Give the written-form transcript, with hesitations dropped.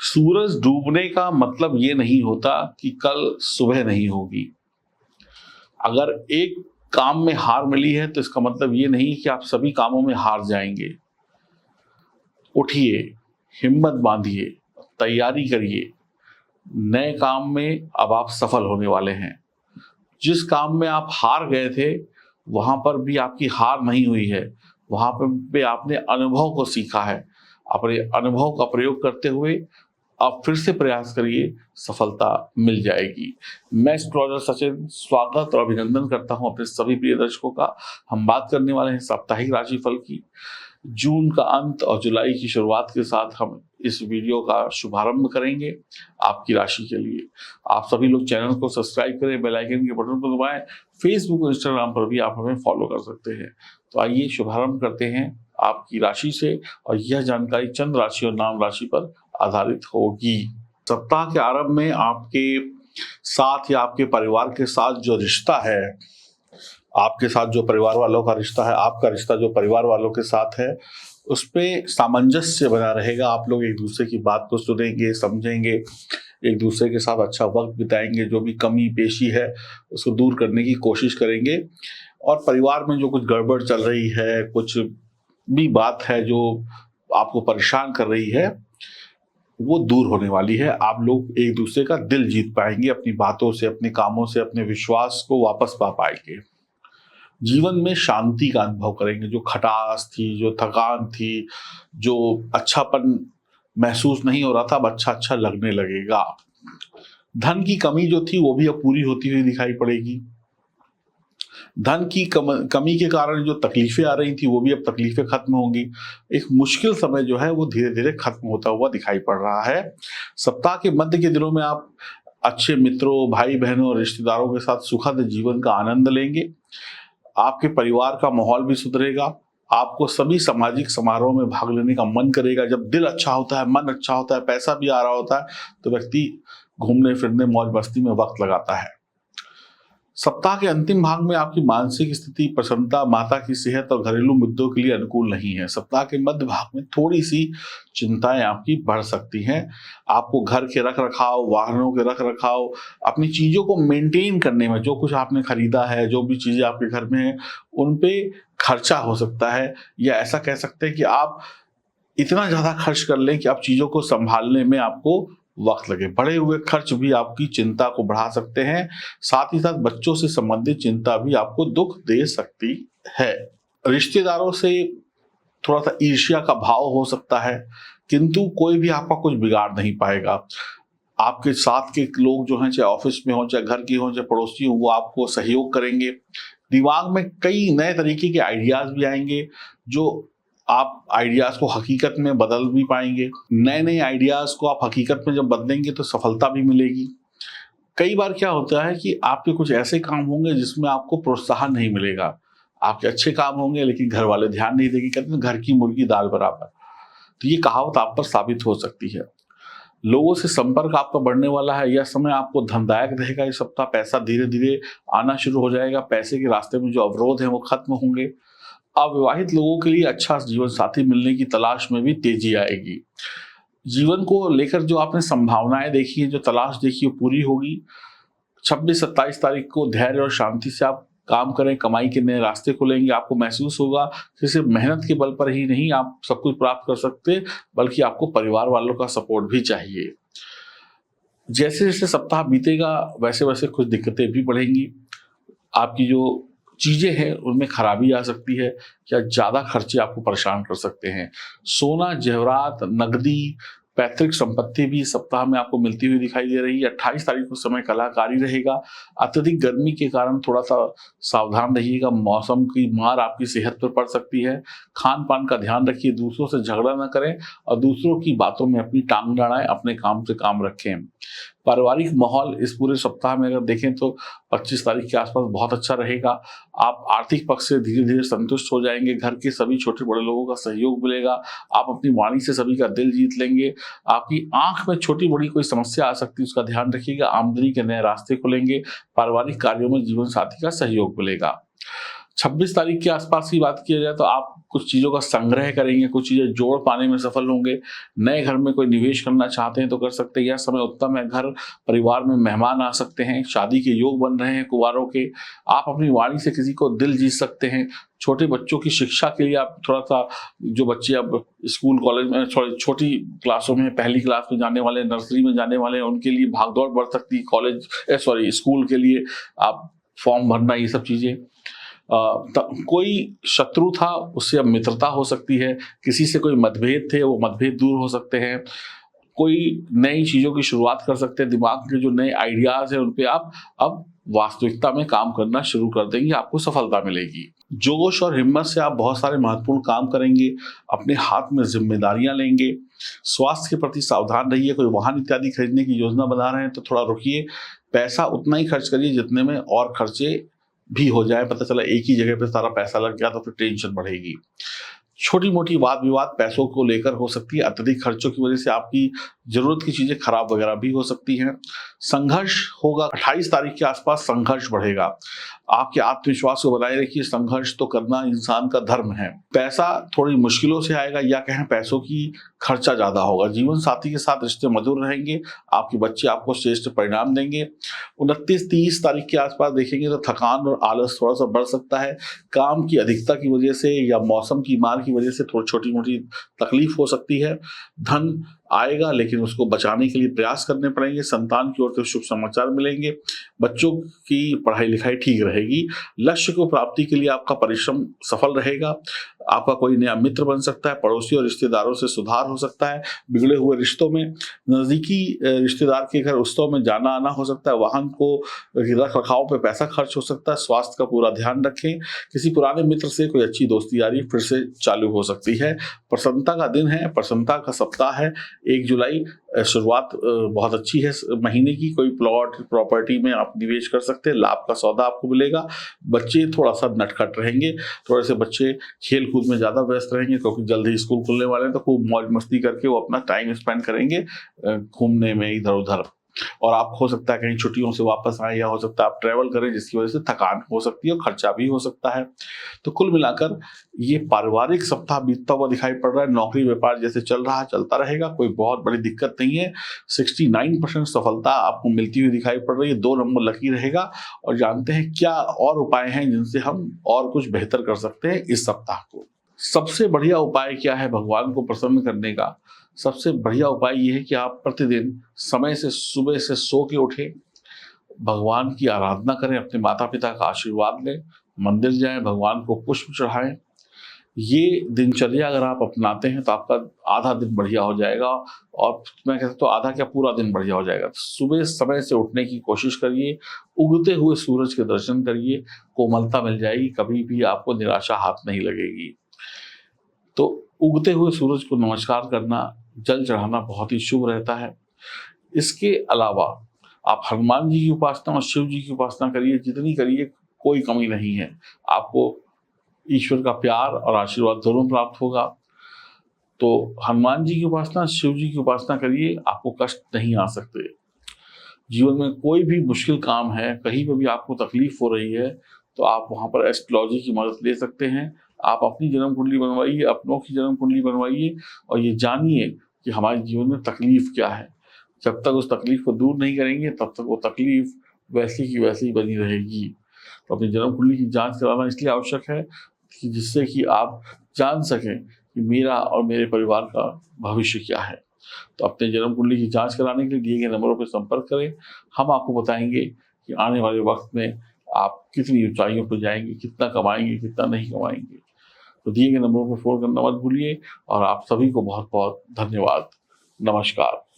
सूरज डूबने का मतलब ये नहीं होता कि कल सुबह नहीं होगी। अगर एक काम में हार मिली है तो इसका मतलब ये नहीं कि आप सभी कामों में हार जाएंगे। उठिए, हिम्मत बांधिए, तैयारी करिए। नए काम में अब आप सफल होने वाले हैं। जिस काम में आप हार गए थे, वहां पर भी आपकी हार नहीं हुई है। वहां पर भी आपने अनुभव को सीखा है। अपने अनुभव का प्रयोग करते हुए आप फिर से प्रयास करिए, सफलता मिल जाएगी। मैं एस्ट्रोलॉजर सचिन स्वागत और अभिनंदन करता हूं अपने सभी प्रिय दर्शकों का। हम बात करने वाले हैं साप्ताहिक राशिफल की। जून का अंत और जुलाई की शुरुआत के साथ हम इस वीडियो का शुभारंभ करेंगे आपकी राशि के लिए। आप सभी लोग चैनल को सब्सक्राइब करें, बेल आइकन के बटन को दबाएं। फेसबुक और इंस्टाग्राम पर भी आप हमें फॉलो कर सकते हैं। तो आइए शुभारंभ करते हैं आपकी राशि से, और यह जानकारी चंद्र राशि और नाम राशि पर आधारित होगी। सप्ताह के आरंभ में आपके साथ या आपके परिवार के साथ जो रिश्ता है, आपके साथ जो परिवार वालों का रिश्ता है, आपका रिश्ता जो परिवार वालों के साथ है, उस पर सामंजस्य बना रहेगा। आप लोग एक दूसरे की बात को सुनेंगे, समझेंगे, एक दूसरे के साथ अच्छा वक्त बिताएंगे। जो भी कमी पेशी है उसको दूर करने की कोशिश करेंगे। और परिवार में जो कुछ गड़बड़ चल रही है, कुछ भी बात है जो आपको परेशान कर रही है, वो दूर होने वाली है। आप लोग एक दूसरे का दिल जीत पाएंगे अपनी बातों से, अपने कामों से, अपने विश्वास को वापस पा पाएंगे। जीवन में शांति का अनुभव करेंगे। जो खटास थी, जो थकान थी, जो अच्छापन महसूस नहीं हो रहा था, अब अच्छा अच्छा लगने लगेगा। धन की कमी जो थी वो भी अब पूरी होती हुई दिखाई पड़ेगी। धन की कमी के कारण जो तकलीफें आ रही थी वो भी अब तकलीफें खत्म होंगी। एक मुश्किल समय जो है वो धीरे धीरे खत्म होता हुआ दिखाई पड़ रहा है। सप्ताह के मध्य के दिनों में आप अच्छे मित्रों, भाई बहनों और रिश्तेदारों के साथ सुखद जीवन का आनंद लेंगे। आपके परिवार का माहौल भी सुधरेगा। आपको सभी सामाजिक समारोह में भाग लेने का मन करेगा। जब दिल अच्छा होता है, मन अच्छा होता है, पैसा भी आ रहा होता है, तो व्यक्ति घूमने फिरने, मौज मस्ती में वक्त लगाता है। सप्ताह के अंतिम भाग में आपकी मानसिक स्थिति, प्रसन्नता, माता की सेहत और घरेलू मुद्दों के लिए अनुकूल नहीं है। सप्ताह के मध्य भाग में थोड़ी सी चिंताएं आपकी बढ़ सकती हैं। आपको घर के रख रखाव, वाहनों के रख रखाव, अपनी चीजों को मेंटेन करने में, जो कुछ आपने खरीदा है, जो भी चीजें आपके घर में है, उन पे खर्चा हो सकता है। या ऐसा कह सकते हैं कि आप इतना ज्यादा खर्च कर लें कि आप चीजों को संभालने में आपको वक्त लगे। बढ़े हुए खर्च भी आपकी चिंता को बढ़ा सकते हैं। साथ ही साथ बच्चों से संबंधित चिंता भी आपको दुख दे सकती है। रिश्तेदारों से थोड़ा सा ईर्ष्या का भाव हो सकता है, किंतु कोई भी आपका कुछ बिगाड़ नहीं पाएगा। आपके साथ के लोग जो हैं, चाहे ऑफिस में हो, चाहे घर की हो, चाहे पड़ोसी हो, वो आपको सहयोग करेंगे। दिमाग में कई नए तरीके के आइडियाज भी आएंगे, जो आप आइडियाज को हकीकत में बदल भी पाएंगे। नए नए आइडियाज को आप हकीकत में जब बदलेंगे तो सफलता भी मिलेगी। कई बार क्या होता है कि आपके कुछ ऐसे काम होंगे जिसमें आपको प्रोत्साहन नहीं मिलेगा। आपके अच्छे काम होंगे लेकिन घर वाले ध्यान नहीं देंगे। कहते हैं घर की मुर्गी दाल बराबर। तो ये कहावत आप पर साबित हो सकती है। लोगों से संपर्क आपका बढ़ने वाला है। यह समय आपको धनदायक रहेगा। इस सप्ताह पैसा धीरे धीरे आना शुरू हो जाएगा। पैसे के रास्ते में जो अवरोध है वो खत्म होंगे। अविवाहित लोगों के लिए अच्छा जीवन साथी मिलने की तलाश में भी तेजी आएगी। जीवन को लेकर जो आपने संभावनाएं देखी है, जो तलाश देखी, वो पूरी होगी। 26-27 तारीख को धैर्य और शांति से आप काम करें, कमाई के नए रास्ते खुलेंगे। आपको महसूस होगा कि सिर्फ मेहनत के बल पर ही नहीं आप सब कुछ प्राप्त कर सकते, बल्कि आपको परिवार वालों का सपोर्ट भी चाहिए। जैसे जैसे सप्ताह बीतेगा वैसे वैसे कुछ दिक्कतें भी बढ़ेंगी। आपकी जो चीजें हैं उनमें खराबी आ सकती है, या ज्यादा खर्चे आपको परेशान कर सकते हैं। सोना, जेवरात, नकदी, पैतृक संपत्ति भी सप्ताह में आपको मिलती हुई दिखाई दे रही है। 28 तारीख को समय कलाकारी रहेगा। अत्यधिक गर्मी के कारण थोड़ा सा सावधान रहिएगा। मौसम की मार आपकी सेहत पर पड़ सकती है। खान पान का ध्यान रखिए। दूसरों से झगड़ा न करें और दूसरों की बातों में अपनी टांग न अड़ाएं। अपने काम से काम रखें। पारिवारिक माहौल इस पूरे सप्ताह में अगर देखें तो 25 तारीख के आसपास बहुत अच्छा रहेगा। आप आर्थिक पक्ष से धीरे धीरे संतुष्ट हो जाएंगे। घर के सभी छोटे बड़े लोगों का सहयोग मिलेगा। आप अपनी वाणी से सभी का दिल जीत लेंगे। आपकी आंख में छोटी बड़ी कोई समस्या आ सकती है, उसका ध्यान रखिएगा। आमदनी के नए रास्ते खुलेंगे। पारिवारिक कार्यों में जीवन साथी का सहयोग मिलेगा। 26 तारीख के आसपास की बात किया जाए तो आप कुछ चीज़ों का संग्रह करेंगे, कुछ चीज़ें जोड़ पाने में सफल होंगे। नए घर में कोई निवेश करना चाहते हैं तो कर सकते हैं, यह समय उत्तम है। घर परिवार में मेहमान आ सकते हैं, शादी के योग बन रहे हैं कुंवारों के। आप अपनी वाणी से किसी को दिल जीत सकते हैं। छोटे बच्चों की शिक्षा के लिए आप थोड़ा-सा, जो बच्चे अब स्कूल कॉलेज में छोटी क्लासों में, पहली क्लास में जाने वाले, नर्सरी में जाने वाले हैं, उनके लिए भागदौड़ बढ़ सकती है। स्कूल के लिए आप फॉर्म भरना, ये सब चीज़ें। कोई शत्रु था, उससे अब मित्रता हो सकती है। किसी से कोई मतभेद थे, वो मतभेद दूर हो सकते हैं। कोई नई चीज़ों की शुरुआत कर सकते हैं। दिमाग के जो नए आइडियाज़ हैं, उन पे आप अब वास्तविकता में काम करना शुरू कर देंगे, आपको सफलता मिलेगी। जोश और हिम्मत से आप बहुत सारे महत्वपूर्ण काम करेंगे, अपने हाथ में ज़िम्मेदारियाँ लेंगे। स्वास्थ्य के प्रति सावधान रहिए। कोई वाहन इत्यादि खरीदने की योजना बना रहे हैं तो थोड़ा रुकिए। पैसा उतना ही खर्च करिए जितने में और खर्चे भी हो जाए। पता चला एक ही जगह पे सारा पैसा लग गया तो फिर टेंशन बढ़ेगी। छोटी-मोटी वाद-विवाद पैसों को लेकर हो सकती है। अत्यधिक खर्चों की वजह से आपकी ज़रूरत की चीज़ें खराब वगैरह भी हो सकती हैं। संघर्ष होगा, 28 तारीख के आसपास संघर्ष बढ़ेगा। आपके आत्मविश्वास को बनाए रखिए, संघर्ष तो करना इंसान का धर्म है। पैसा थोड़ी मुश्किलों से आएगा, या कहें पैसों की खर्चा ज़्यादा होगा। जीवन साथी के साथ रिश्ते मधुर रहेंगे, आपके बच्चे आपको श्रेष्ठ परिणाम देंगे। 29-30 तारीख के आसपास देखेंगे तो थकान और आलस थोड़ा-सा बढ़ सकता है। काम की अधिकता की वजह से या मौसम की मार की वजह से थोड़ी छोटी-मोटी तकलीफ हो सकती है। धन आएगा लेकिन उसको बचाने के लिए प्रयास करने पड़ेंगे। संतान की ओर से शुभ समाचार मिलेंगे। बच्चों की पढ़ाई-लिखाई ठीक रहेगी। लक्ष्य को प्राप्ति के लिए आपका परिश्रम सफल रहेगा। आपका कोई नया मित्र बन सकता है। पड़ोसी और रिश्तेदारों से सुधार हो सकता है। बिगड़े हुए रिश्तों में, नज़दीकी रिश्तेदार के घर उत्सव में जाना-आना हो सकता है। वाहन को रख-रखाव पे पैसा खर्च हो सकता है। स्वास्थ्य का पूरा ध्यान रखें। किसी पुराने मित्र से कोई अच्छी दोस्ती यारी फिर से चालू हो सकती है। प्रसन्नता का दिन है, प्रसन्नता का सप्ताह है। 1 जुलाई शुरुआत बहुत अच्छी है महीने की। कोई प्लॉट प्रॉपर्टी में आप निवेश कर सकते हैं, लाभ का सौदा आपको मिलेगा। बच्चे थोड़ा-सा नटखट रहेंगे, थोड़े से बच्चे खेल-कूद में ज़्यादा व्यस्त रहेंगे क्योंकि जल्द ही स्कूल खुलने वाले हैं, तो खूब मौज-मस्ती करके वो अपना टाइम स्पेंड करेंगे घूमने में इधर-उधर। और आप हो सकता है कहीं छुट्टियों से वापस आएँ, या हो सकता है आप ट्रैवल करें जिसकी वजह से थकान हो सकती है और खर्चा भी हो सकता है। तो कुल मिलाकर ये पारिवारिक सप्ताह बीतता हुआ दिखाई पड़ रहा है। नौकरी व्यापार जैसे चल रहा है चलता रहेगा, कोई बहुत बड़ी दिक्कत नहीं है। 69% सफलता आपको मिलती हुई दिखाई पड़ रही है। 2 नंबर लकी रहेगा। और जानते हैं क्या और उपाय हैं जिनसे हम और कुछ बेहतर कर सकते हैं इस सप्ताह को। सबसे बढ़िया उपाय क्या है भगवान को प्रसन्न करने का? सबसे बढ़िया उपाय ये है कि आप प्रतिदिन समय से सुबह से सो के उठें, भगवान की आराधना करें, अपने माता-पिता का आशीर्वाद लें, मंदिर जाएँ, भगवान को पुष्प चढ़ाएँ। ये दिनचर्या अगर आप अपनाते हैं तो आपका आधा दिन बढ़िया हो जाएगा, और मैं कह सकता हूँ आधा क्या पूरा दिन बढ़िया हो जाएगा। सुबह समय से उठने की कोशिश करिए, उगते हुए सूरज के दर्शन करिए, कोमलता मिल जाएगी, कभी भी आपको निराशा हाथ नहीं लगेगी। तो उगते हुए सूरज को नमस्कार करना, जल चढ़ाना बहुत ही शुभ रहता है। इसके अलावा आप हनुमान जी की उपासना और शिव जी की उपासना करिए, जितनी करिए कोई कमी नहीं है। आपको ईश्वर का प्यार और आशीर्वाद दोनों प्राप्त होगा। तो हनुमान जी की उपासना, शिव जी की उपासना करिए, आपको कष्ट नहीं आ सकते। जीवन में कोई भी मुश्किल काम है, कहीं पे भी आपको तकलीफ हो रही है, तो आप वहाँ पर एस्ट्रोलॉजी की मदद ले सकते हैं। आप अपनी जन्म कुंडली बनवाइए, अपनों की जन्म कुंडली बनवाइए, और ये जानिए कि हमारे जीवन में तकलीफ क्या है। जब तक उस तकलीफ को दूर नहीं करेंगे, तब तक वो तकलीफ वैसी की वैसी बनी रहेगी। तो अपनी जन्म कुंडली की जाँच कराना इसलिए आवश्यक है कि जिससे कि आप जान सकें कि मेरा और मेरे परिवार का भविष्य क्या है। तो अपने जन्म कुंडली की जांच कराने के लिए दिए गए नंबरों पर संपर्क करें। हम आपको बताएंगे कि आने वाले वक्त में आप कितनी ऊंचाइयों पर जाएंगे, कितना कमाएंगे, कितना नहीं कमाएंगे। तो दिए गए नंबरों पर फ़ोन करना मत भूलिए, और आप सभी को बहुत बहुत धन्यवाद। नमस्कार।